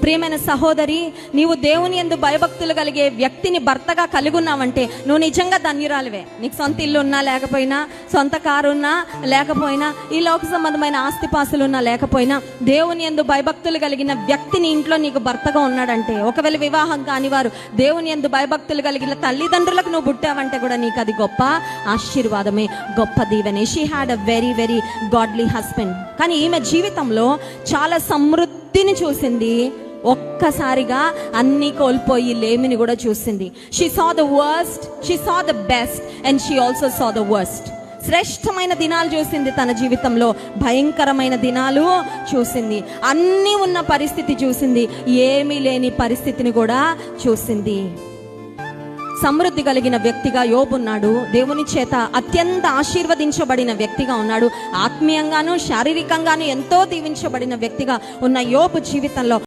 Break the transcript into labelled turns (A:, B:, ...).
A: ప్రియమైన సహోదరి, నీవు దేవుని యందు భయభక్తులు కలిగే వ్యక్తిని భర్తగా కలిగి ఉన్నావంటే నువ్వు నిజంగా ధన్యురాలివే. నీకు సొంత ఇల్లు ఉన్నా లేకపోయినా, సొంత కారు ఉన్నా లేకపోయినా, ఈ లోక సంబంధమైన ఆస్తిపాస్తులు ఉన్నా లేకపోయినా, దేవుని యందు భయభక్తులు కలిగిన వ్యక్తిని ఇంట్లో నీకు భర్తగా ఉన్నాడంటే, ఒకవేళ వివాహం కాని వారు దేవుని యందు భయభక్తులు కలిగిన తల్లిదండ్రులకు నువ్వు పుట్టావంటే కూడా నీకు అది గొప్ప ఆశీర్వాదమే, గొప్ప దీవెనే. She had a very very godly husband. కానీ ఈమె జీవితంలో చాలా సమృద్ధిని చూసింది, ఒక్కసారిగా అన్ని కోల్పోయి లేమిని కూడా చూసింది. She saw the worst, she saw the best and she also saw the worst. శ్రేష్టమైన దినాలు చూసింది తన జీవితంలో, భయంకరమైన దినాలు చూసింది, అన్నీ ఉన్న పరిస్థితి చూసింది, ఏమీ లేని పరిస్థితిని కూడా చూసింది. సమృద్ధి కలిగిన వ్యక్తిగా యోబు ఉన్నాడు. దేవుని చేత అత్యంత ఆశీర్వదించబడిన వ్యక్తిగా ఉన్నాడు. ఆత్మీయంగాను శారీరకంగాను ఎంతో దీవించబడిన వ్యక్తిగా ఉన్న యోబు జీవితంలో